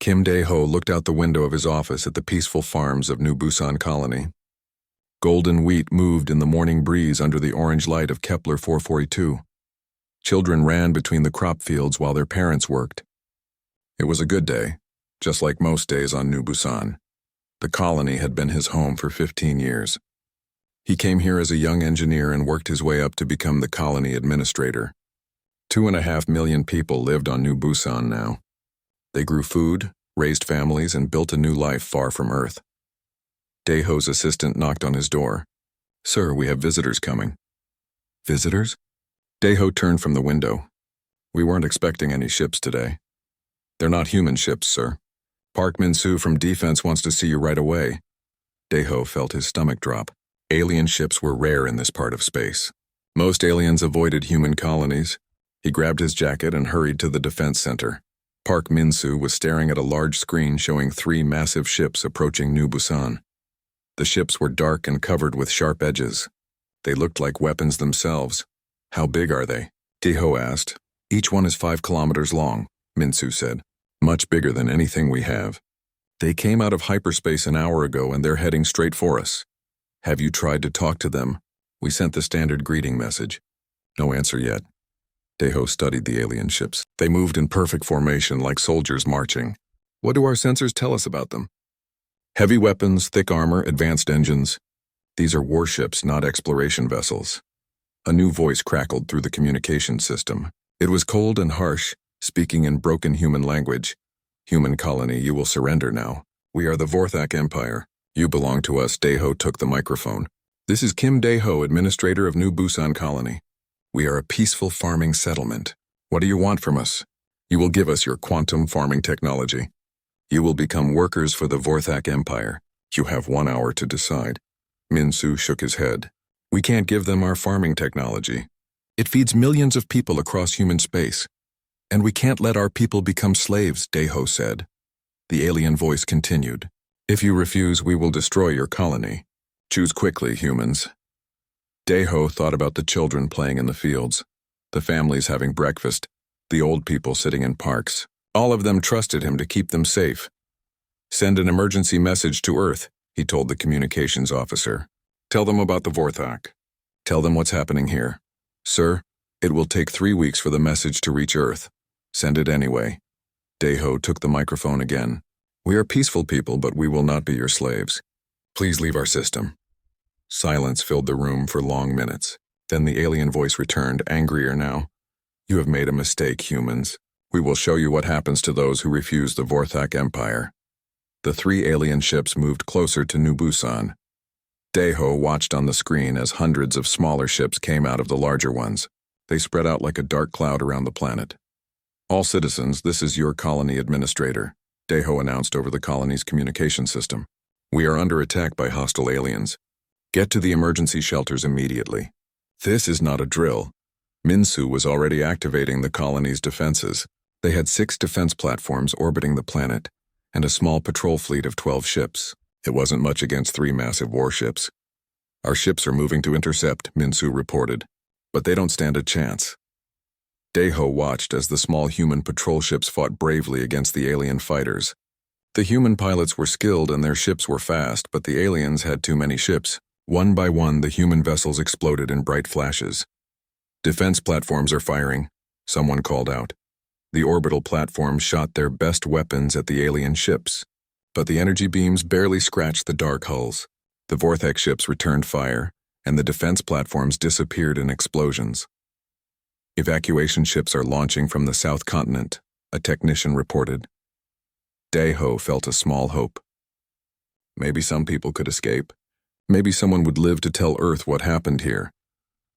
Kim Dae-ho looked out the window of his office at the peaceful farms of New Busan Colony. Golden wheat moved in the morning breeze under the orange light of Kepler 442. Children ran between the crop fields while their parents worked. It was a good day, just like most days on New Busan. The colony had been his home for 15 years. He came here as a young engineer and worked his way up to become the colony administrator. 2.5 million people lived on New Busan now. They grew food, raised families, and built a new life far from Earth. Dae-ho's assistant knocked on his door. "Sir, we have visitors coming." "Visitors?" Dae-ho turned from the window. "We weren't expecting any ships today." "They're not human ships, sir. Park Min-soo from Defense wants to see you right away." Dae-ho felt his stomach drop. Alien ships were rare in this part of space. Most aliens avoided human colonies. He grabbed his jacket and hurried to the defense center. Park Min-soo was staring at a large screen showing 3 massive ships approaching New Busan. The ships were dark and covered with sharp edges. They looked like weapons themselves. "How big are they?" Dae-ho asked. "Each one is 5 kilometers long," Min-soo said. "Much bigger than anything we have. They came out of hyperspace an hour ago and they're heading straight for us. Have you tried to talk to them? We sent the standard greeting message." "No answer yet." Dae-ho studied the alien ships. They moved in perfect formation like soldiers marching. "What do our sensors tell us about them?" "Heavy weapons, thick armor, advanced engines. These are warships, not exploration vessels." A new voice crackled through the communication system. It was cold and harsh, speaking in broken human language. "Human colony, you will surrender now. We are the Vorthak Empire. You belong to us." Dae-ho took the microphone. "This is Kim Dae-ho, administrator of New Busan Colony. We are a peaceful farming settlement. What do you want from us? You will give us your quantum farming technology. You will become workers for the Vorthak Empire. You have 1 hour to decide." Min-soo shook his head. "We can't give them our farming technology. It feeds millions of people across human space. And we can't let our people become slaves," Dae-ho said. The alien voice continued. "If you refuse, we will destroy your colony. Choose quickly, humans." Dae-ho thought about the children playing in the fields, the families having breakfast, the old people sitting in parks. All of them trusted him to keep them safe. "Send an emergency message to Earth," he told the communications officer. "Tell them about the Vorthak. Tell them what's happening here. Sir, it will take 3 weeks for the message to reach Earth. Send it anyway." Dae-ho took the microphone again. "We are peaceful people, but we will not be your slaves. Please leave our system." Silence filled the room for long minutes. Then the alien voice returned, angrier now. "You have made a mistake, humans. We will show you what happens to those who refuse the Vorthak Empire." The 3 alien ships moved closer to New Busan. Dae-ho watched on the screen as hundreds of smaller ships came out of the larger ones. They spread out like a dark cloud around the planet. "All citizens, this is your colony administrator," Dae-ho announced over the colony's communication system. "We are under attack by hostile aliens. Get to the emergency shelters immediately." This is not a drill. Min-soo was already activating the colony's defenses. They had 6 defense platforms orbiting the planet, and a small patrol fleet of 12 ships. It wasn't much against 3 massive warships. "Our ships are moving to intercept," Min-soo reported. "But they don't stand a chance." Dae-ho watched as the small human patrol ships fought bravely against the alien fighters. The human pilots were skilled and their ships were fast, but the aliens had too many ships. One by one, the human vessels exploded in bright flashes. "Defense platforms are firing," someone called out. The orbital platforms shot their best weapons at the alien ships, but the energy beams barely scratched the dark hulls. The Vorthak ships returned fire, and the defense platforms disappeared in explosions. "Evacuation ships are launching from the South Continent," a technician reported. Dae-ho felt a small hope. Maybe some people could escape. Maybe someone would live to tell Earth what happened here.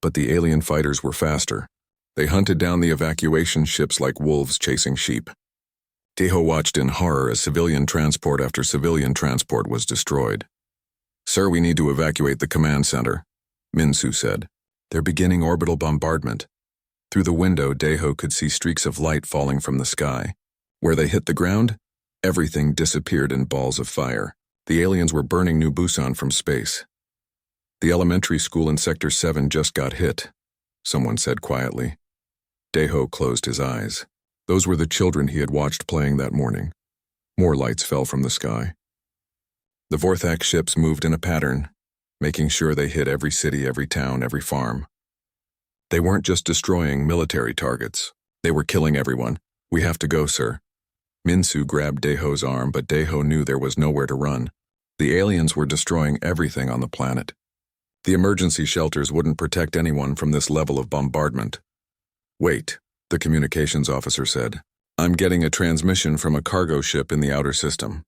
But the alien fighters were faster. They hunted down the evacuation ships like wolves chasing sheep. Dae-ho watched in horror as civilian transport after civilian transport was destroyed. "Sir, we need to evacuate the command center," Min-soo said. "They're beginning orbital bombardment." Through the window, Dae-ho could see streaks of light falling from the sky. Where they hit the ground, everything disappeared in balls of fire. The aliens were burning New Busan from space. "The elementary school in Sector 7 just got hit," someone said quietly. Dae-ho closed his eyes. Those were the children he had watched playing that morning. More lights fell from the sky. The Vorthak ships moved in a pattern, making sure they hit every city, every town, every farm. They weren't just destroying military targets. They were killing everyone. "We have to go, sir." Minsu grabbed Daeho's arm, but Daeho knew there was nowhere to run. The aliens were destroying everything on the planet. The emergency shelters wouldn't protect anyone from this level of bombardment. "Wait," the communications officer said. "I'm getting a transmission from a cargo ship in the outer system.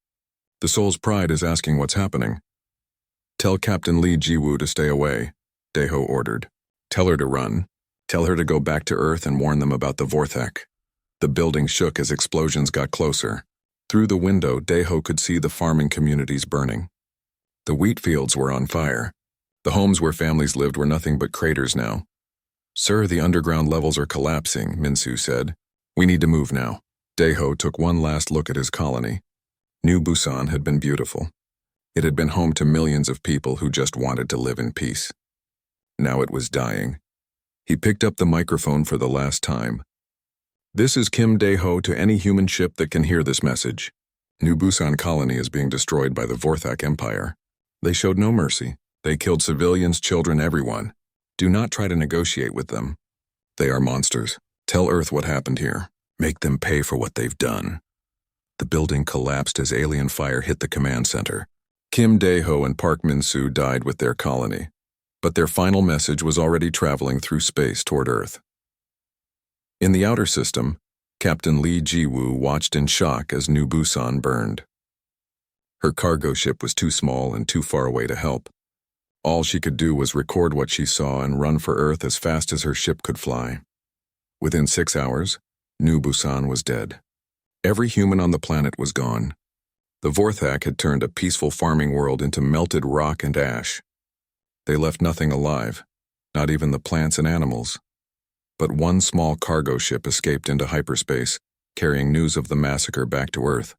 The Soul's Pride is asking what's happening." "Tell Captain Lee Jiwoo to stay away," Daeho ordered. "Tell her to run. Tell her to go back to Earth and warn them about the Vorthak." The building shook as explosions got closer. Through the window, Daeho could see the farming communities burning. The wheat fields were on fire. The homes where families lived were nothing but craters now. "Sir, the underground levels are collapsing," Minsu said. "We need to move now." Daeho took one last look at his colony. New Busan had been beautiful. It had been home to millions of people who just wanted to live in peace. Now it was dying. He picked up the microphone for the last time. "This is Kim Daeho to any human ship that can hear this message. New Busan colony is being destroyed by the Vorthak Empire. They showed no mercy. They killed civilians, children, everyone. Do not try to negotiate with them. They are monsters. Tell Earth what happened here. Make them pay for what they've done." The building collapsed as alien fire hit the command center. Kim Daeho and Park Min-soo died with their colony, but their final message was already traveling through space toward Earth. In the outer system, Captain Lee Jiwoo watched in shock as New Busan burned. Her cargo ship was too small and too far away to help. All she could do was record what she saw and run for Earth as fast as her ship could fly. Within 6 hours, New Busan was dead. Every human on the planet was gone. The Vorthak had turned a peaceful farming world into melted rock and ash. They left nothing alive, not even the plants and animals. But one small cargo ship escaped into hyperspace, carrying news of the massacre back to Earth.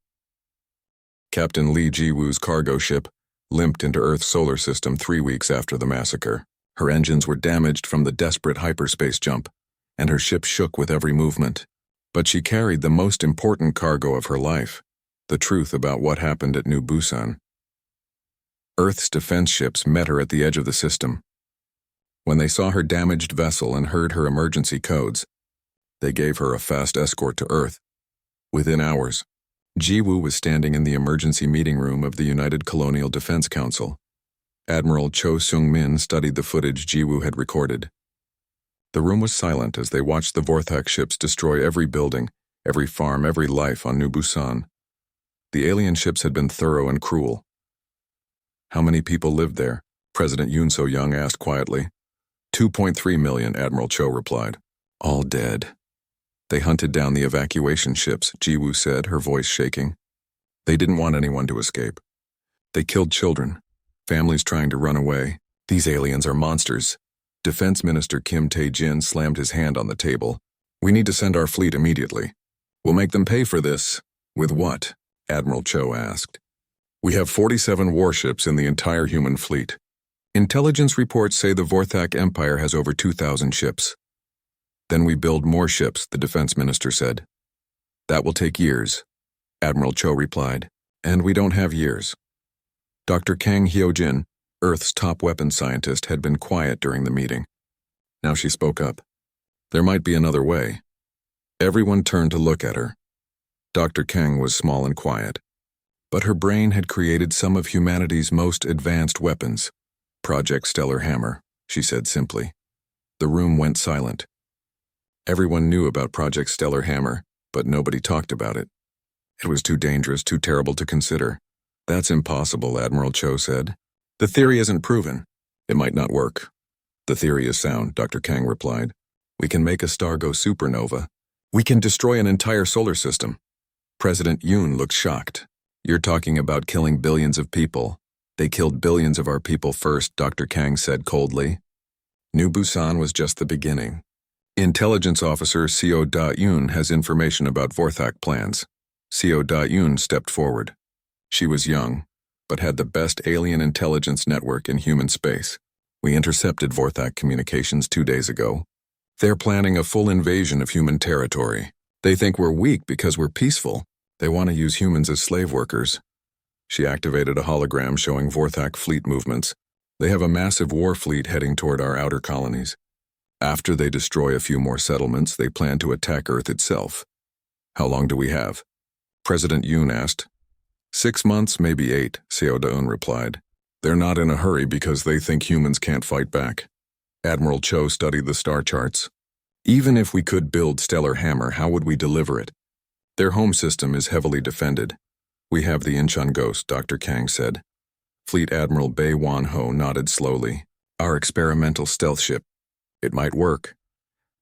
Captain Lee Jiwoo's cargo ship limped into Earth's solar system 3 weeks after the massacre. Her engines were damaged from the desperate hyperspace jump, and her ship shook with every movement. But she carried the most important cargo of her life, the truth about what happened at New Busan. Earth's defense ships met her at the edge of the system. When they saw her damaged vessel and heard her emergency codes, they gave her a fast escort to Earth. Within hours, Jiwoo was standing in the emergency meeting room of the United Colonial Defense Council. Admiral Cho Seung-min studied the footage Jiwoo had recorded. The room was silent as they watched the Vorthak ships destroy every building, every farm, every life on New Busan. The alien ships had been thorough and cruel. "How many people lived there?" President Yoon So-young asked quietly. 2.3 million, Admiral Cho replied. "All dead." "They hunted down the evacuation ships," Jiwoo said, her voice shaking. "They didn't want anyone to escape. They killed children, families trying to run away. These aliens are monsters." Defense Minister Kim Tae-jin slammed his hand on the table. "We need to send our fleet immediately. We'll make them pay for this." "With what?" Admiral Cho asked. "We have 47 warships in the entire human fleet. Intelligence reports say the Vorthak Empire has over 2,000 ships. Then we build more ships," the defense minister said. "That will take years," Admiral Cho replied, "and we don't have years." Dr. Kang Hyojin, Earth's top weapons scientist, had been quiet during the meeting. Now she spoke up. There might be another way. Everyone turned to look at her. Dr. Kang was small and quiet, but her brain had created some of humanity's most advanced weapons. "Project Stellar Hammer," she said simply. The room went silent. Everyone knew about Project Stellar Hammer, but nobody talked about it. It was too dangerous, too terrible to consider. "That's impossible," Admiral Cho said. "The theory isn't proven. It might not work." "The theory is sound," Dr. Kang replied. "We can make a star go supernova. We can destroy an entire solar system." President Yoon looked shocked. "You're talking about killing billions of people. They killed billions of our people first," Dr. Kang said coldly. New Busan was just the beginning. Intelligence Officer Seo Da-yoon has information about Vorthak plans. Seo Da-yoon stepped forward. She was young, but had the best alien intelligence network in human space. "We intercepted Vorthak communications 2 days ago. They're planning a full invasion of human territory. They think we're weak because we're peaceful. They want to use humans as slave workers. She activated a hologram showing Vorthak fleet movements. They have a massive war fleet heading toward our outer colonies. After they destroy a few more settlements, they plan to attack Earth itself. How long do we have? President Yoon asked. 6 months, maybe 8, Seo Da-eun replied. They're not in a hurry because they think humans can't fight back. Admiral Cho studied the star charts. Even if we could build Stellar Hammer, how would we deliver it? Their home system is heavily defended. We have the Incheon Ghost, Dr. Kang said. Fleet Admiral Bae Wan-ho nodded slowly. Our experimental stealth ship. It might work.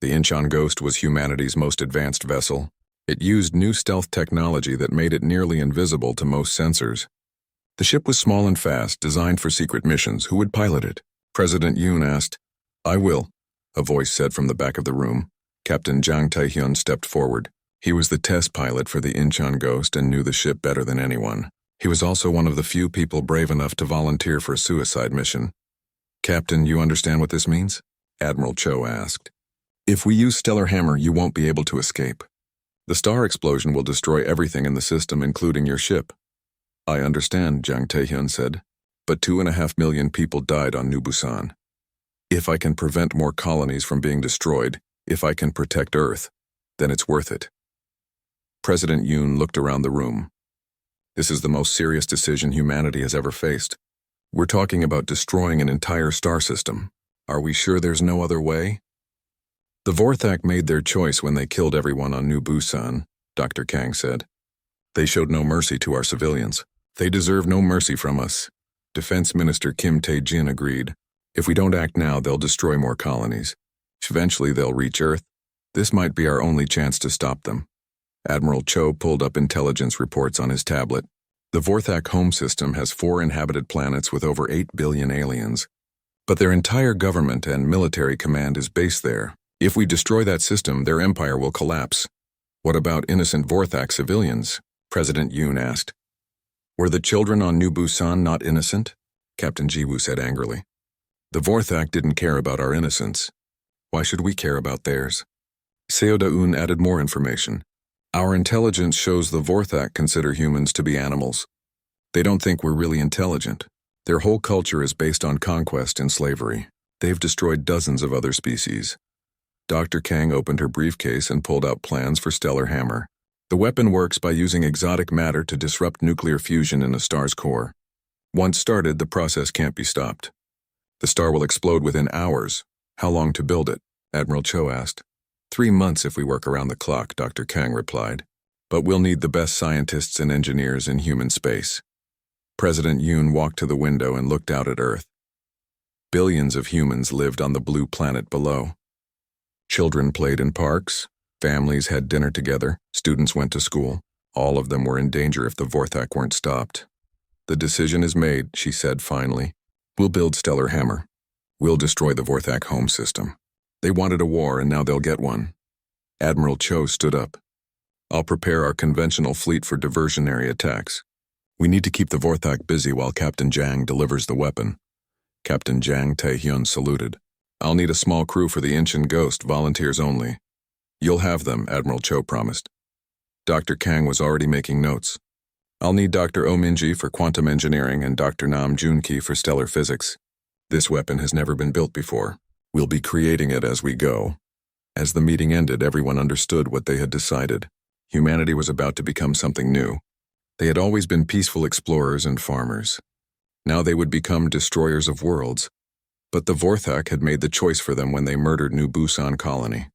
The Incheon Ghost was humanity's most advanced vessel. It used new stealth technology that made it nearly invisible to most sensors. The ship was small and fast, designed for secret missions. Who would pilot it? President Yoon asked. I will, a voice said from the back of the room. Captain Jang Tae-hyun stepped forward. He was the test pilot for the Incheon Ghost and knew the ship better than anyone. He was also one of the few people brave enough to volunteer for a suicide mission. Captain, you understand what this means? Admiral Cho asked. If we use Stellar Hammer, you won't be able to escape. The star explosion will destroy everything in the system, including your ship. I understand, Jang Tae-hyun said, but 2.5 million people died on New Busan. If I can prevent more colonies from being destroyed, if I can protect Earth, then it's worth it. President Yoon looked around the room. This is the most serious decision humanity has ever faced. We're talking about destroying an entire star system. Are we sure there's no other way? The Vorthak made their choice when they killed everyone on New Busan, Dr. Kang said. They showed no mercy to our civilians. They deserve no mercy from us. Defense Minister Kim Tae-jin agreed. If we don't act now, they'll destroy more colonies. Eventually, they'll reach Earth. This might be our only chance to stop them. Admiral Cho pulled up intelligence reports on his tablet. The Vorthak home system has 4 inhabited planets with over 8 billion aliens. But their entire government and military command is based there. If we destroy that system, their empire will collapse. What about innocent Vorthak civilians? President Yoon asked. Were the children on New Busan not innocent? Captain Jiwoo said angrily. The Vorthak didn't care about our innocence. Why should we care about theirs? Seo Da-eun added more information. Our intelligence shows the Vorthak consider humans to be animals. They don't think we're really intelligent. Their whole culture is based on conquest and slavery. They've destroyed dozens of other species. Dr. Kang opened her briefcase and pulled out plans for Stellar Hammer. The weapon works by using exotic matter to disrupt nuclear fusion in a star's core. Once started, the process can't be stopped. The star will explode within hours. How long to build it? Admiral Cho asked. 3 months if we work around the clock, Dr. Kang replied. But we'll need the best scientists and engineers in human space. President Yoon walked to the window and looked out at Earth. Billions of humans lived on the blue planet below. Children played in parks, families had dinner together, students went to school. All of them were in danger if the Vorthak weren't stopped. The decision is made, she said finally. We'll build Stellar Hammer. We'll destroy the Vorthak home system. They wanted a war and now they'll get one. Admiral Cho stood up. I'll prepare our conventional fleet for diversionary attacks. We need to keep the Vorthak busy while Captain Jang delivers the weapon. Captain Jang Tae-hyun saluted. I'll need a small crew for the Incheon Ghost, volunteers only. You'll have them, Admiral Cho promised. Dr. Kang was already making notes. I'll need Dr. Oh Min-ji for quantum engineering and Dr. Nam Joon-ki for stellar physics. This weapon has never been built before. We'll be creating it as we go. As the meeting ended, everyone understood what they had decided. Humanity was about to become something new. They had always been peaceful explorers and farmers. Now they would become destroyers of worlds. But the Vorthak had made the choice for them when they murdered New Busan Colony.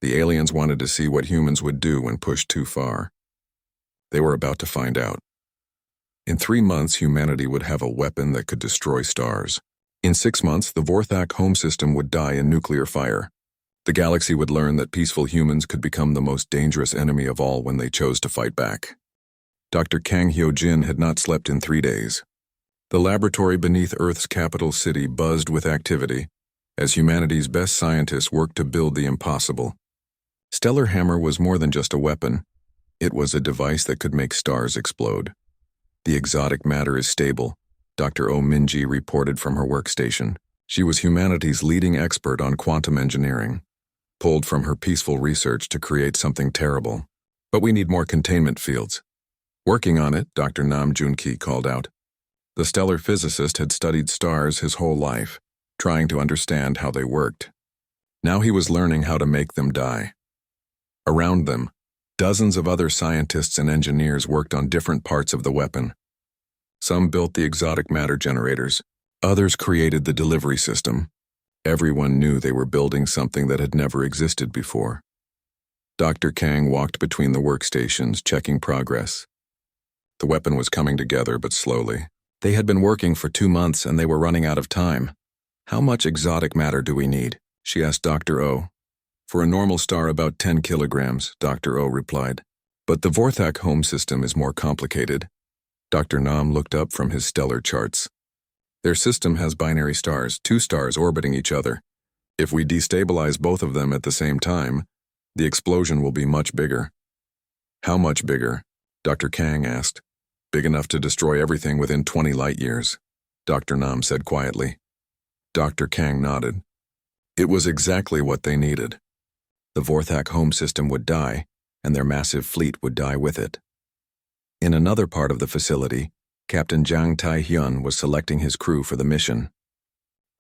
The aliens wanted to see what humans would do when pushed too far. They were about to find out. In 3 months, humanity would have a weapon that could destroy stars. In 6 months, the Vorthak home system would die in nuclear fire. The galaxy would learn that peaceful humans could become the most dangerous enemy of all when they chose to fight back. Dr. Kang Hyo-jin had not slept in 3 days. The laboratory beneath Earth's capital city buzzed with activity as humanity's best scientists worked to build the impossible. Stellar Hammer was more than just a weapon. It was a device that could make stars explode. The exotic matter is stable, Dr. Oh Min-ji reported from her workstation. She was humanity's leading expert on quantum engineering, pulled from her peaceful research to create something terrible. But we need more containment fields. Working on it, Dr. Nam Junki called out. The stellar physicist had studied stars his whole life, trying to understand how they worked. Now he was learning how to make them die. Around them, dozens of other scientists and engineers worked on different parts of the weapon. Some built the exotic matter generators. Others created the delivery system. Everyone knew they were building something that had never existed before. Dr. Kang walked between the workstations, checking progress. The weapon was coming together, but slowly. They had been working for 2 months and they were running out of time. How much exotic matter do we need? She asked Dr. O. For a normal star, about 10 kilograms, Dr. O replied. But the Vorthak home system is more complicated. Dr. Nam looked up from his stellar charts. Their system has binary stars, 2 stars orbiting each other. If we destabilize both of them at the same time, the explosion will be much bigger. How much bigger? Dr. Kang asked. Big enough to destroy everything within 20 light years, Dr. Nam said quietly. Dr. Kang nodded. It was exactly what they needed. The Vorthak home system would die, and their massive fleet would die with it. In another part of the facility, Captain Zhang Tai-hyun was selecting his crew for the mission.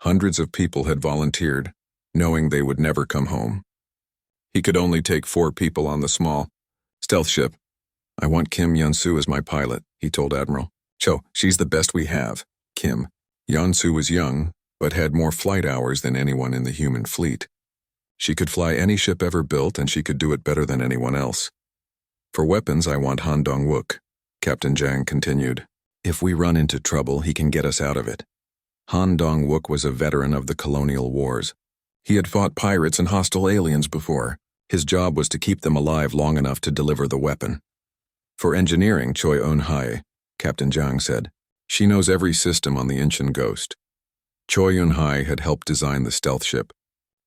Hundreds of people had volunteered, knowing they would never come home. He could only take 4 people on the small stealth ship. I want Kim Yeon-soo as my pilot, he told Admiral. Cho, she's the best we have. Kim. Yeon-soo was young, but had more flight hours than anyone in the human fleet. She could fly any ship ever built, and she could do it better than anyone else. For weapons, I want Han Dong-wook, Captain Zhang continued. If we run into trouble, he can get us out of it. Han Dong-wook was a veteran of the colonial wars. He had fought pirates and hostile aliens before. His job was to keep them alive long enough to deliver the weapon. For engineering, Choi Eun-hae, Captain Zhang said. She knows every system on the Incheon Ghost. Choi Eun-hae had helped design the stealth ship.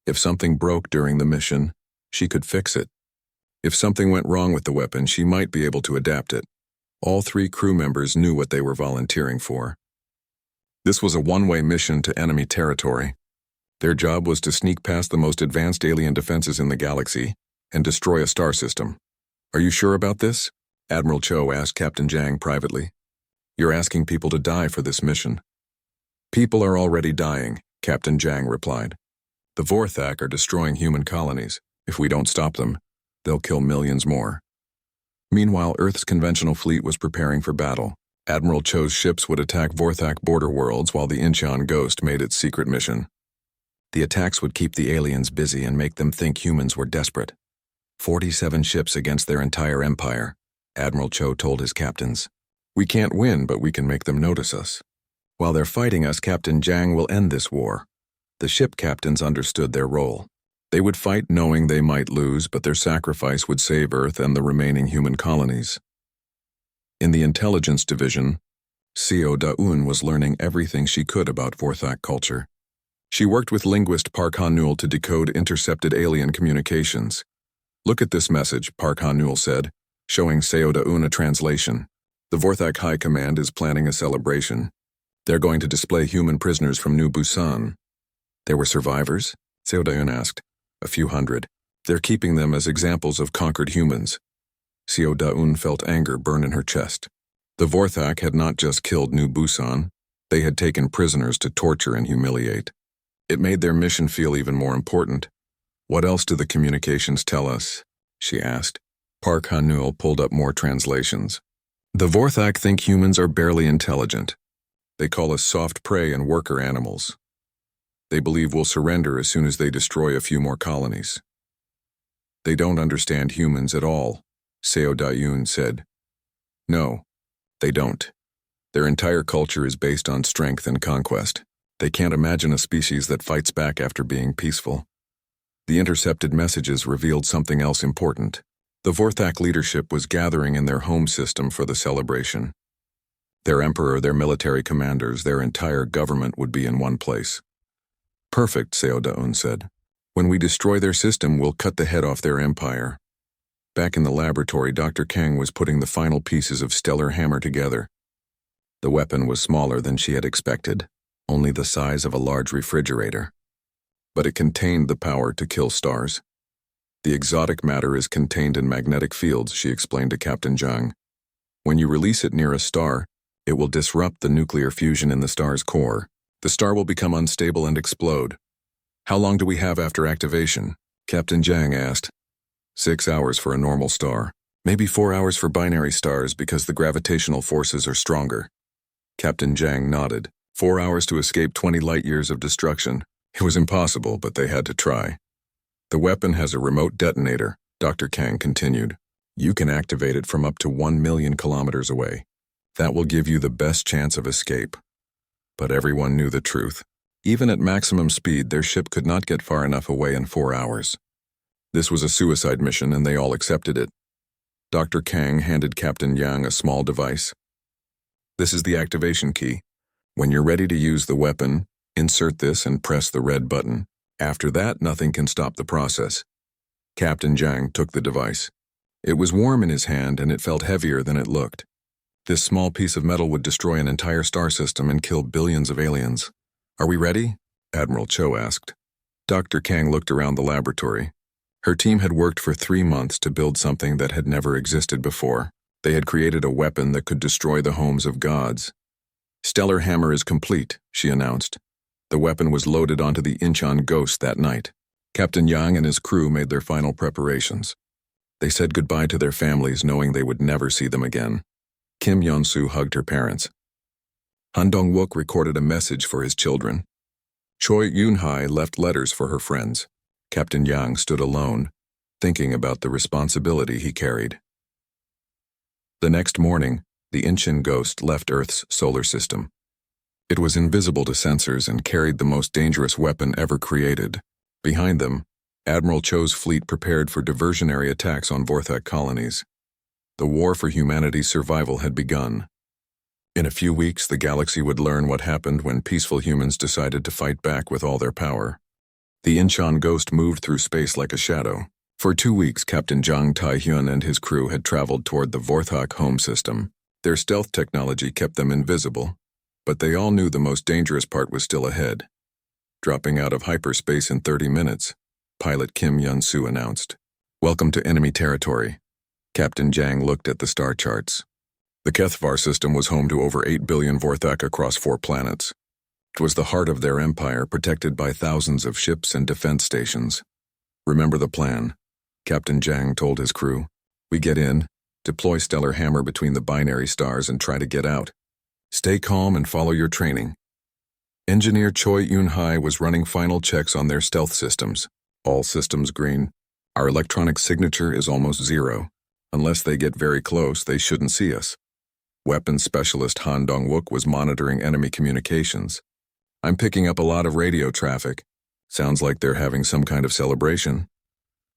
If something broke during the mission, she could fix it. If something went wrong with the weapon, she might be able to adapt it. All 3 crew members knew what they were volunteering for. This was a one-way mission to enemy territory. Their job was to sneak past the most advanced alien defenses in the galaxy and destroy a star system. Are you sure about this? Admiral Cho asked Captain Zhang privately. You're asking people to die for this mission. People are already dying, Captain Zhang replied. The Vorthak are destroying human colonies. If we don't stop them, they'll kill millions more. Meanwhile, Earth's conventional fleet was preparing for battle. Admiral Cho's ships would attack Vorthak border worlds while the Incheon Ghost made its secret mission. The attacks would keep the aliens busy and make them think humans were desperate. 47 ships against their entire empire, Admiral Cho told his captains. We can't win, but we can make them notice us. While they're fighting us, Captain Zhang will end this war. The ship captains understood their role. They would fight knowing they might lose, but their sacrifice would save Earth and the remaining human colonies. In the intelligence division, Seo Da-eun was learning everything she could about Vorthak culture. She worked with linguist Park Han-nul to decode intercepted alien communications. Look at this message, Park Han-nul said, showing Seo Da-eun a translation. The Vorthak High Command is planning a celebration. They're going to display human prisoners from New Busan. There were survivors? Seo Da-eun asked. A few hundred. They're keeping them as examples of conquered humans. Seo Da-eun felt anger burn in her chest. The Vorthak had not just killed New Busan, they had taken prisoners to torture and humiliate. It made their mission feel even more important. What else do the communications tell us? She asked. Park Han-nul pulled up more translations. The Vorthak think humans are barely intelligent. They call us soft prey and worker animals. They believe we'll surrender as soon as they destroy a few more colonies. They don't understand humans at all, Seo Da-eun said. No, they don't. Their entire culture is based on strength and conquest. They can't imagine a species that fights back after being peaceful. The intercepted messages revealed something else important. The Vorthak leadership was gathering in their home system for the celebration. Their emperor, their military commanders, their entire government would be in one place. Perfect, Seo Da-eun said. When we destroy their system, we'll cut the head off their empire. Back in the laboratory, Dr. Kang was putting the final pieces of stellar hammer together. The weapon was smaller than she had expected, only the size of a large refrigerator. But it contained the power to kill stars. The exotic matter is contained in magnetic fields, she explained to Captain Zhang. When you release it near a star, it will disrupt the nuclear fusion in the star's core. The star will become unstable and explode. How long do we have after activation? Captain Zhang asked. 6 hours for a normal star. Maybe 4 hours for binary stars because the gravitational forces are stronger. Captain Zhang nodded. 4 hours to escape 20 light-years of destruction. It was impossible, but they had to try. The weapon has a remote detonator, Dr. Kang continued. You can activate it from up to 1 million kilometers away. That will give you the best chance of escape. But everyone knew the truth. Even at maximum speed, their ship could not get far enough away in 4 hours. This was a suicide mission, and they all accepted it. Dr. Kang handed Captain Yang a small device. This is the activation key. When you're ready to use the weapon, insert this and press the red button. After that, nothing can stop the process. Captain Zhang took the device. It was warm in his hand, and it felt heavier than it looked. This small piece of metal would destroy an entire star system and kill billions of aliens. Are we ready? Admiral Cho asked. Dr. Kang looked around the laboratory. Her team had worked for 3 months to build something that had never existed before. They had created a weapon that could destroy the homes of gods. Stellar Hammer is complete, she announced. The weapon was loaded onto the Incheon Ghost that night. Captain Yang and his crew made their final preparations. They said goodbye to their families, knowing they would never see them again. Kim Yeon-soo hugged her parents. Han Dong-wook recorded a message for his children. Choi Yoon-hai left letters for her friends. Captain Yang stood alone, thinking about the responsibility he carried. The next morning, the Incheon Ghost left Earth's solar system. It was invisible to sensors and carried the most dangerous weapon ever created. Behind them, Admiral Cho's fleet prepared for diversionary attacks on Vorthak colonies. The war for humanity's survival had begun. In a few weeks, the galaxy would learn what happened when peaceful humans decided to fight back with all their power. The Incheon Ghost moved through space like a shadow. For 2 weeks, Captain Jang Tai-hyun and his crew had traveled toward the Vorthak home system. Their stealth technology kept them invisible, but they all knew the most dangerous part was still ahead. Dropping out of hyperspace in 30 minutes, pilot Kim Yeon-soo announced. Welcome to enemy territory. Captain Jang looked at the star charts. The HFY system was home to over 8 billion Vorthak across 4 planets. It was the heart of their empire, protected by thousands of ships and defense stations. Remember the plan, Captain Jang told his crew. We get in, deploy Stellar Hammer between the binary stars and try to get out. Stay calm and follow your training. Engineer Choi Yoon-hai was running final checks on their stealth systems. All systems green. Our electronic signature is almost 0. Unless they get very close, they shouldn't see us. Weapons specialist Han Dong-wook was monitoring enemy communications. I'm picking up a lot of radio traffic. Sounds like they're having some kind of celebration.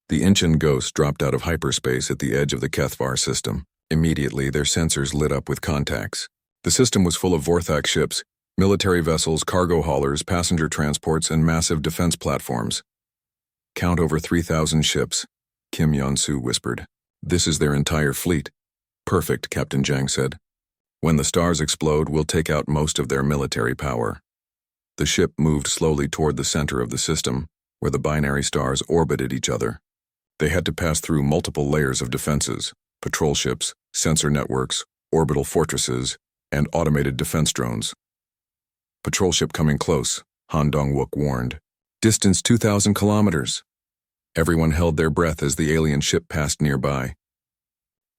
The Incheon Ghost dropped out of hyperspace at the edge of the HFY system. Immediately, their sensors lit up with contacts. The system was full of Vorthak ships, military vessels, cargo haulers, passenger transports, and massive defense platforms. Count over 3,000 ships, Kim Yeon-soo whispered. This is their entire fleet. Perfect, Captain Jang said. When the stars explode, we'll take out most of their military power. The ship moved slowly toward the center of the system, where the binary stars orbited each other. They had to pass through multiple layers of defenses, patrol ships, sensor networks, orbital fortresses, and automated defense drones. Patrol ship coming close, Han Dong-wook warned. Distance 2,000 kilometers. Everyone held their breath as the alien ship passed nearby.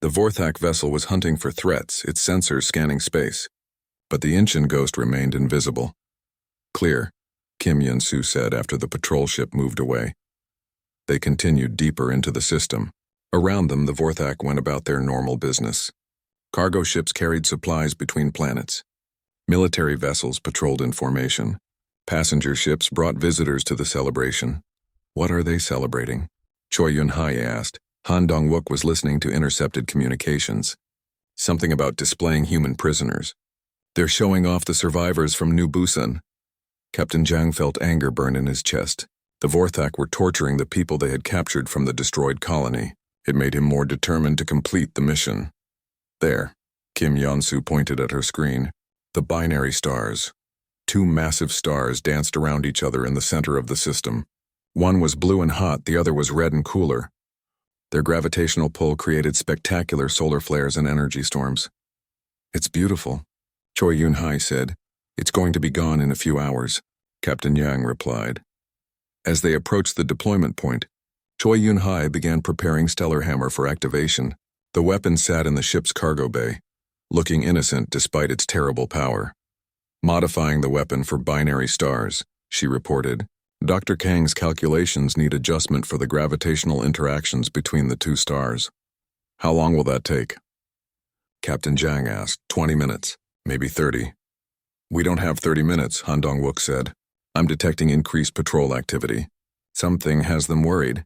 The Vorthak vessel was hunting for threats, its sensors scanning space. But the Incheon Ghost remained invisible. Clear, Kim Yeon-soo said after the patrol ship moved away. They continued deeper into the system. Around them, the Vorthak went about their normal business. Cargo ships carried supplies between planets. Military vessels patrolled in formation. Passenger ships brought visitors to the celebration. What are they celebrating? Choi Yoon-hai asked. Han Dong-wook was listening to intercepted communications. Something about displaying human prisoners. They're showing off the survivors from New Busan. Captain Jang felt anger burn in his chest. The Vorthak were torturing the people they had captured from the destroyed colony. It made him more determined to complete the mission. There, Kim Yeon-soo pointed at her screen. The binary stars. 2 massive stars danced around each other in the center of the system. One was blue and hot, the other was red and cooler. Their gravitational pull created spectacular solar flares and energy storms. "It's beautiful," Choi Yun-hai said. "It's going to be gone in a few hours," Captain Yang replied. As they approached the deployment point, Choi Yun-hai began preparing Stellar Hammer for activation. The weapon sat in the ship's cargo bay, looking innocent despite its terrible power. "Modifying the weapon for binary stars," she reported. "Dr. Kang's calculations need adjustment for the gravitational interactions between the two stars." "How long will that take?" Captain Zhang asked. 20 minutes, maybe 30. "We don't have 30 minutes, Han Dong-wook said. "I'm detecting increased patrol activity. Something has them worried."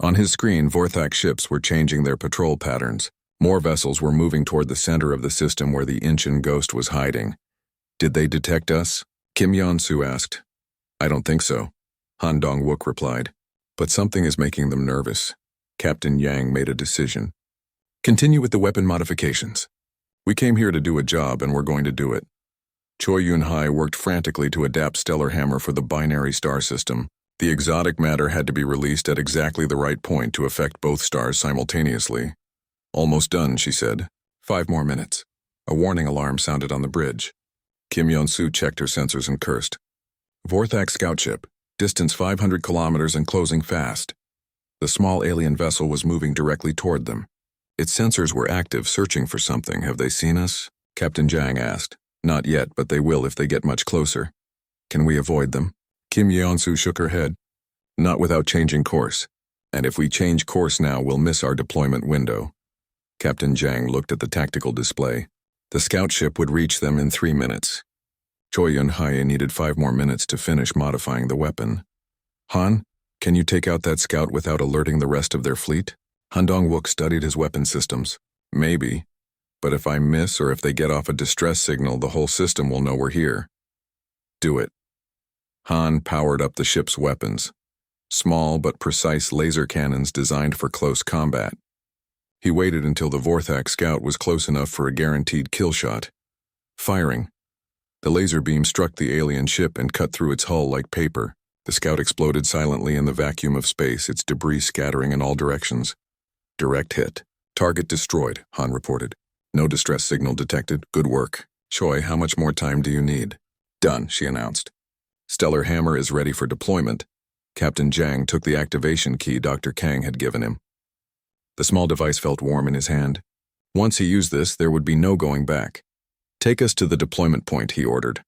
On his screen, Vorthak ships were changing their patrol patterns. More vessels were moving toward the center of the system where the Inchin Ghost was hiding. "Did they detect us?" Kim Yeon-soo asked. "I don't think so," Han Dong-wook replied. "But something is making them nervous." Captain Yang made a decision. "Continue with the weapon modifications. We came here to do a job and we're going to do it." Choi Yun-hai worked frantically to adapt Stellar Hammer for the binary star system. The exotic matter had to be released at exactly the right point to affect both stars simultaneously. "Almost done," she said. 5 more minutes." A warning alarm sounded on the bridge. Kim Yeon-soo checked her sensors and cursed. "Vorthak scout ship, distance 500 kilometers and closing fast." The small alien vessel was moving directly toward them. Its sensors were active, searching for something. "Have they seen us?" Captain Zhang asked. "Not yet, but they will if they get much closer." "Can we avoid them?" Kim Yeon-soo shook her head. "Not without changing course. And if we change course now, we'll miss our deployment window." Captain Zhang looked at the tactical display. The scout ship would reach them in 3 minutes. Choi Yun-hai needed 5 more minutes to finish modifying the weapon. "Han, can you take out that scout without alerting the rest of their fleet?" Han Dong-wook studied his weapon systems. "Maybe. But if I miss or if they get off a distress signal, the whole system will know we're here." "Do it." Han powered up the ship's weapons. Small but precise laser cannons designed for close combat. He waited until the Vorthak scout was close enough for a guaranteed kill shot. Firing. The laser beam struck the alien ship and cut through its hull like paper. The scout exploded silently in the vacuum of space, its debris scattering in all directions. "Direct hit. Target destroyed," Han reported. "No distress signal detected. Good work. Choi, how much more time do you need?" "Done," she announced. "Stellar Hammer is ready for deployment." Captain Zhang took the activation key Dr. Kang had given him. The small device felt warm in his hand. Once he used this, there would be no going back. "Take us to the deployment point," he ordered.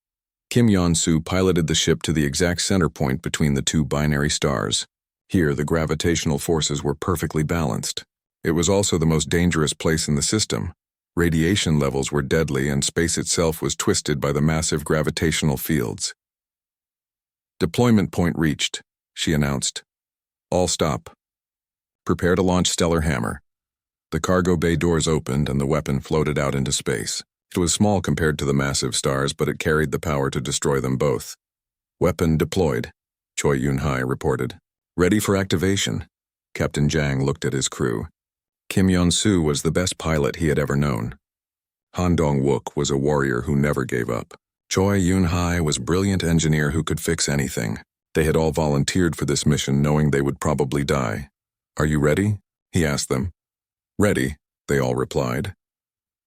Kim Yeon-soo piloted the ship to the exact center point between the two binary stars. Here, the gravitational forces were perfectly balanced. It was also the most dangerous place in the system. Radiation levels were deadly and space itself was twisted by the massive gravitational fields. "Deployment point reached," she announced. "All stop. Prepare to launch Stellar Hammer." The cargo bay doors opened and the weapon floated out into space. It was small compared to the massive stars, but it carried the power to destroy them both. "Weapon deployed," Choi Yun-hai reported. "Ready for activation." Captain Zhang looked at his crew. Kim Yeon-soo was the best pilot he had ever known. Han Dong-wook was a warrior who never gave up. Choi Yun-hai was a brilliant engineer who could fix anything. They had all volunteered for this mission knowing they would probably die. "Are you ready?" he asked them. "Ready," they all replied.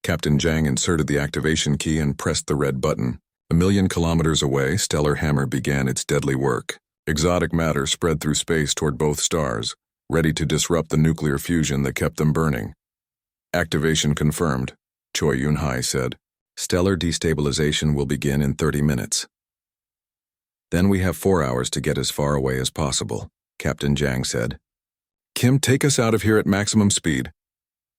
Captain Zhang inserted the activation key and pressed the red button. 1,000,000 kilometers away, Stellar Hammer began its deadly work. Exotic matter spread through space toward both stars, ready to disrupt the nuclear fusion that kept them burning. "Activation confirmed," Choi Yun-hai said. "Stellar destabilization will begin in 30 minutes. Then we have 4 hours to get as far away as possible," Captain Zhang said. "Kim, take us out of here at maximum speed."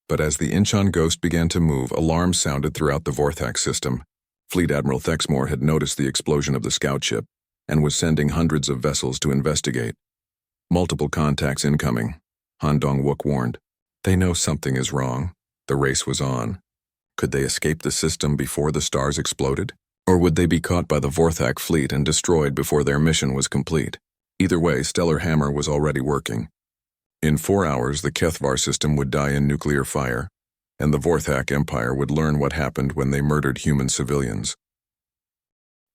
But as the Incheon Ghost began to move, alarms sounded throughout the Vorthak system. Fleet Admiral Thexmore had noticed the explosion of the scout ship and was sending hundreds of vessels to investigate. "Multiple contacts incoming," Han Dong-wook warned. "They know something is wrong." The race was on. Could they escape the system before the stars exploded? Or would they be caught by the Vorthak fleet and destroyed before their mission was complete? Either way, Stellar Hammer was already working. In 4 hours, the Kethvar system would die in nuclear fire, and the Vorthak Empire would learn what happened when they murdered human civilians.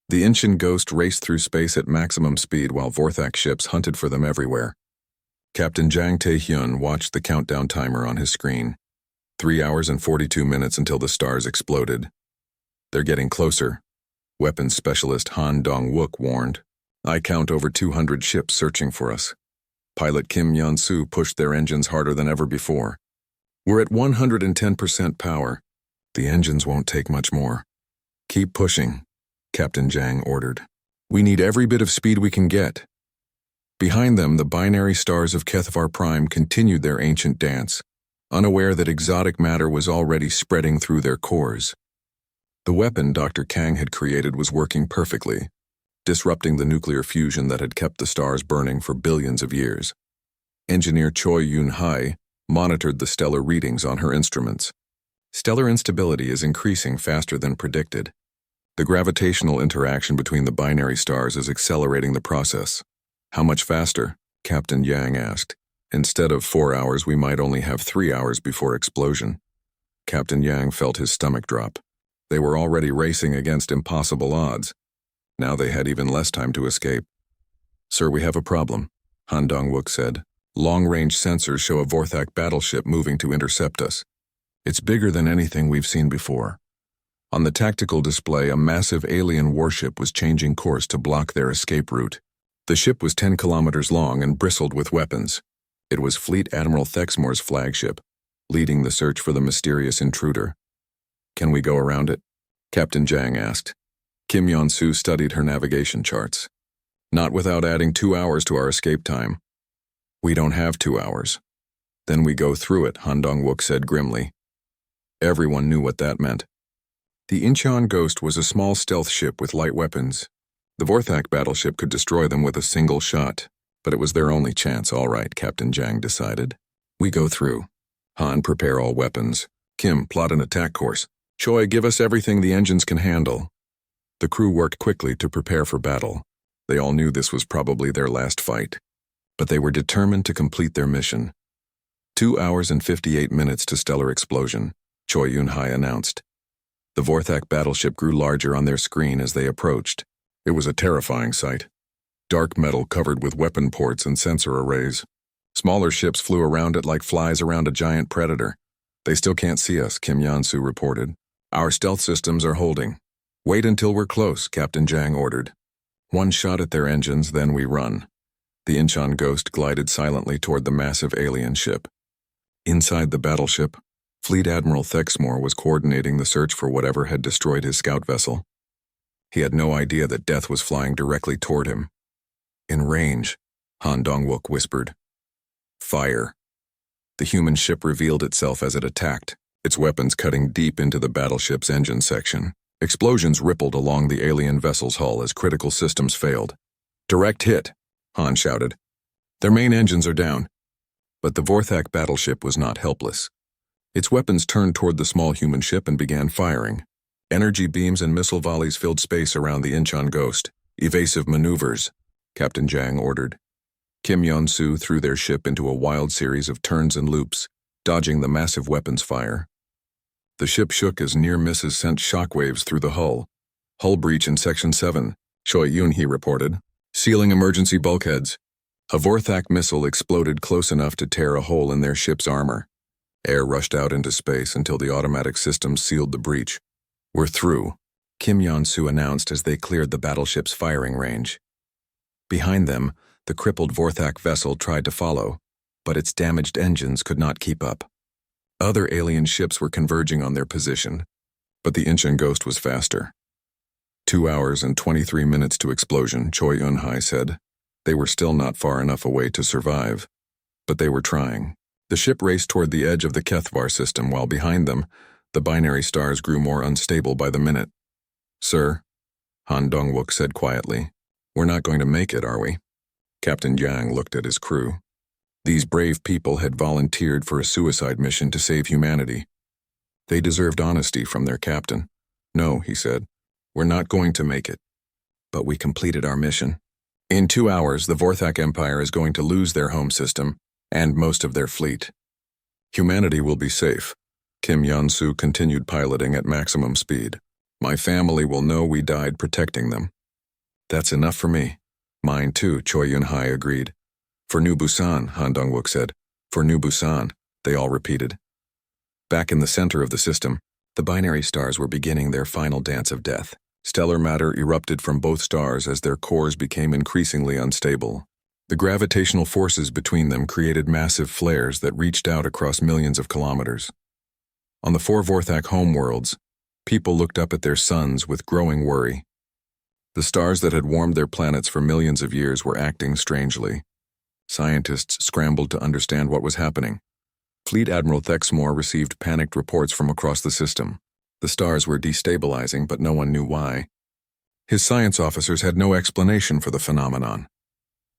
The Incheon Ghost raced through space at maximum speed while Vorthak ships hunted for them everywhere. Captain Jang Tae-hyun watched the countdown timer on his screen. 3 hours and 42 minutes until the stars exploded. They're getting closer, weapons specialist Han Dong-wook warned. I count over 200 ships searching for us. Pilot Kim Yeon-soo pushed their engines harder than ever before. We're at 110% power. The engines won't take much more. Keep pushing, Captain Jang ordered. We need every bit of speed we can get. Behind them, the binary stars of Kethvar Prime continued their ancient dance, unaware that exotic matter was already spreading through their cores. The weapon Dr. Kang had created was working perfectly, disrupting the nuclear fusion that had kept the stars burning for billions of years. Engineer Choi Yun-hai monitored the stellar readings on her instruments. Stellar instability is increasing faster than predicted. The gravitational interaction between the binary stars is accelerating the process. How much faster? Captain Yang asked. Instead of 4 hours, we might only have 3 hours before explosion. Captain Yang felt his stomach drop. They were already racing against impossible odds. Now they had even less time to escape. Sir, we have a problem, Han Dong-wook said. Long-range sensors show a Vorthak battleship moving to intercept us. It's bigger than anything we've seen before. On the tactical display, a massive alien warship was changing course to block their escape route. The ship was 10 kilometers long and bristled with weapons. It was Fleet Admiral Thexmore's flagship, leading the search for the mysterious intruder. Can we go around it? Captain Jang asked. Kim Yeon-soo studied her navigation charts. Not without adding 2 hours to our escape time. We don't have 2 hours. Then we go through it, Han Dong-wook said grimly. Everyone knew what that meant. The Incheon Ghost was a small stealth ship with light weapons. The Vorthak battleship could destroy them with a single shot, but it was their only chance. All right, Captain Jang decided. We go through. Han, prepare all weapons. Kim, plot an attack course. Choi, give us everything the engines can handle. The crew worked quickly to prepare for battle. They all knew this was probably their last fight, but they were determined to complete their mission. 2 hours and 58 minutes to stellar explosion, Choi Yun-hai announced. The Vorthak battleship grew larger on their screen as they approached. It was a terrifying sight. Dark metal covered with weapon ports and sensor arrays. Smaller ships flew around it like flies around a giant predator. They still can't see us, Kim Yeon-soo reported. Our stealth systems are holding. Wait until we're close, Captain Jang ordered. One shot at their engines, then we run. The Incheon Ghost glided silently toward the massive alien ship. Inside the battleship, Fleet Admiral Thexmore was coordinating the search for whatever had destroyed his scout vessel. He had no idea that death was flying directly toward him. In range, Han Dong-wook whispered. Fire. The human ship revealed itself as it attacked, its weapons cutting deep into the battleship's engine section. Explosions rippled along the alien vessel's hull as critical systems failed. Direct hit, Han shouted. Their main engines are down. But the Vorthak battleship was not helpless. Its weapons turned toward the small human ship and began firing. Energy beams and missile volleys filled space around the Incheon Ghost. Evasive maneuvers, Captain Jang ordered. Kim Yeon-soo threw their ship into a wild series of turns and loops, dodging the massive weapons fire. The ship shook as near misses sent shockwaves through the hull. Hull breach in Section 7, Choi Yun-hee reported. Sealing emergency bulkheads. A Vorthak missile exploded close enough to tear a hole in their ship's armor. Air rushed out into space until the automatic systems sealed the breach. We're through, Kim Yeon-soo announced as they cleared the battleship's firing range. Behind them, the crippled Vorthak vessel tried to follow, but its damaged engines could not keep up. Other alien ships were converging on their position, but the Incheon Ghost was faster. 2 hours and 23 minutes to explosion, Choi Yun-hai said. They were still not far enough away to survive, but they were trying. The ship raced toward the edge of the Kethvar system, while behind them, the binary stars grew more unstable by the minute. Sir, Han Dong-wook said quietly, we're not going to make it, are we? Captain Yang looked at his crew. These brave people had volunteered for a suicide mission to save humanity. They deserved honesty from their captain. No, he said, we're not going to make it. But we completed our mission. In 2 hours, the Vorthak Empire is going to lose their home system and most of their fleet. Humanity will be safe. Kim Yeon-soo continued piloting at maximum speed. My family will know we died protecting them. That's enough for me. Mine too, Choi Yun-hai agreed. For New Busan, Han Dongwook said. For New Busan, they all repeated. Back in the center of the system, the binary stars were beginning their final dance of death. Stellar matter erupted from both stars as their cores became increasingly unstable. The gravitational forces between them created massive flares that reached out across millions of kilometers. On the four Vorthak homeworlds, people looked up at their suns with growing worry. The stars that had warmed their planets for millions of years were acting strangely. Scientists scrambled to understand what was happening. Fleet Admiral Thexmore received panicked reports from across the system. The stars were destabilizing, but no one knew why. His science officers had no explanation for the phenomenon.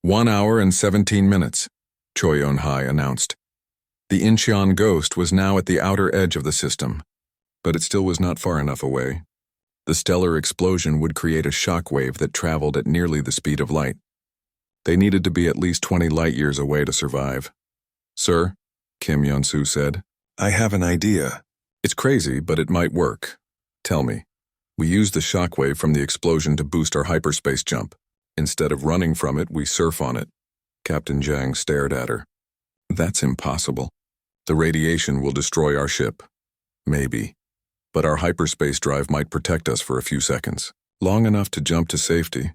1 hour and 17 minutes, Choi Yun-hai announced. The Incheon ghost was now at the outer edge of the system, but it still was not far enough away. The stellar explosion would create a shock wave that traveled at nearly the speed of light. They needed to be at least 20 light-years away to survive. Sir, Kim Yeon-soo said, I have an idea. It's crazy, but it might work. Tell me. We use the shockwave from the explosion to boost our hyperspace jump. Instead of running from it, we surf on it. Captain Zhang stared at her. That's impossible. The radiation will destroy our ship. Maybe. But our hyperspace drive might protect us for a few seconds. Long enough to jump to safety.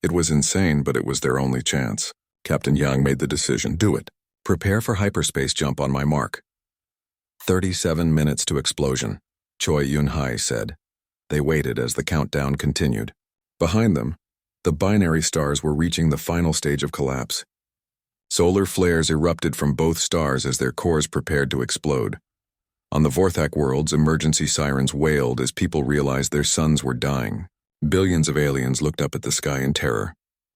It was insane, but it was their only chance. Captain Yang made the decision. Do it. Prepare for hyperspace jump on my mark. 37 minutes to explosion, Choi Yun-hai said. They waited as the countdown continued. Behind them, the binary stars were reaching the final stage of collapse. Solar flares erupted from both stars as their cores prepared to explode. On the Vorthak worlds, emergency sirens wailed as people realized their suns were dying. Billions of aliens looked up at the sky in terror,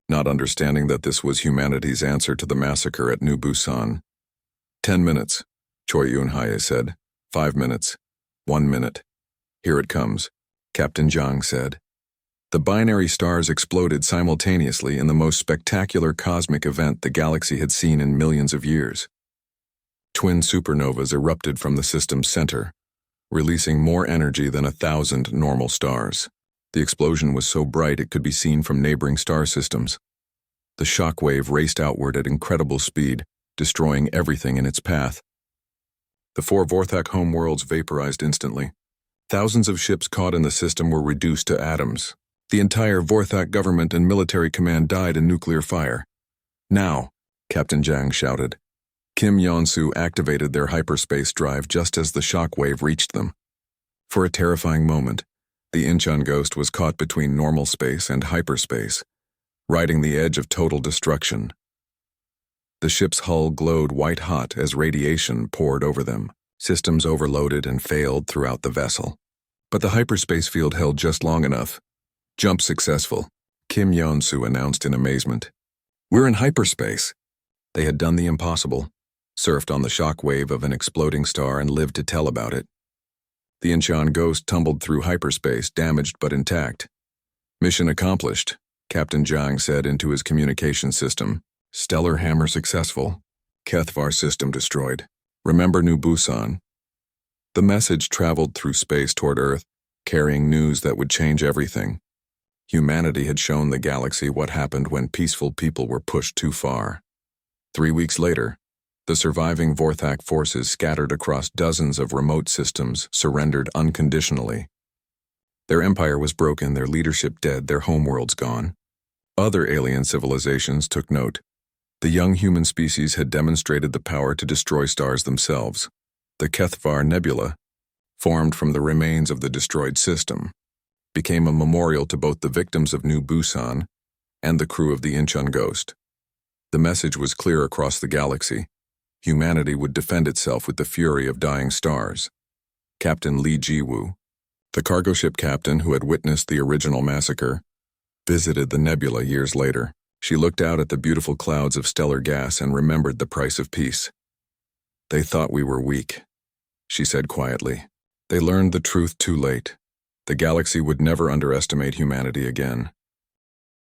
not understanding that this was humanity's answer to the massacre at New Busan. 10 minutes, Choi Yun-hai said. 5 minutes. 1 minute. Here it comes, Captain Zhang said. The binary stars exploded simultaneously in the most spectacular cosmic event the galaxy had seen in millions of years. Twin supernovas erupted from the system's center, releasing more energy than 1,000 normal stars. The explosion was so bright it could be seen from neighboring star systems. The shock wave raced outward at incredible speed, destroying everything in its path. The four Vorthak homeworlds vaporized instantly. Thousands of ships caught in the system were reduced to atoms. The entire Vorthak government and military command died in nuclear fire. Now, Captain Zhang shouted. Kim Yeon-soo activated their hyperspace drive just as the shock wave reached them. For a terrifying moment, the Incheon ghost was caught between normal space and hyperspace, riding the edge of total destruction. The ship's hull glowed white-hot as radiation poured over them. Systems overloaded and failed throughout the vessel. But the hyperspace field held just long enough. Jump successful, Kim Yeon-soo announced in amazement. We're in hyperspace. They had done the impossible, surfed on the shock wave of an exploding star and lived to tell about it. The Incheon ghost tumbled through hyperspace, damaged but intact. Mission accomplished, Captain Zhang said into his communication system. Stellar hammer successful. Kethvar system destroyed. Remember New Busan? The message traveled through space toward Earth, carrying news that would change everything. Humanity had shown the galaxy what happened when peaceful people were pushed too far. 3 weeks later, the surviving Vorthak forces scattered across dozens of remote systems surrendered unconditionally. Their empire was broken, their leadership dead, their homeworlds gone. Other alien civilizations took note. The young human species had demonstrated the power to destroy stars themselves. The Kethvar Nebula, formed from the remains of the destroyed system, became a memorial to both the victims of New Busan and the crew of the Incheon Ghost. The message was clear across the galaxy. Humanity would defend itself with the fury of dying stars. Captain Lee Ji-woo, the cargo ship captain who had witnessed the original massacre, visited the nebula years later. She looked out at the beautiful clouds of stellar gas and remembered the price of peace. They thought we were weak, she said quietly. They learned the truth too late. The galaxy would never underestimate humanity again.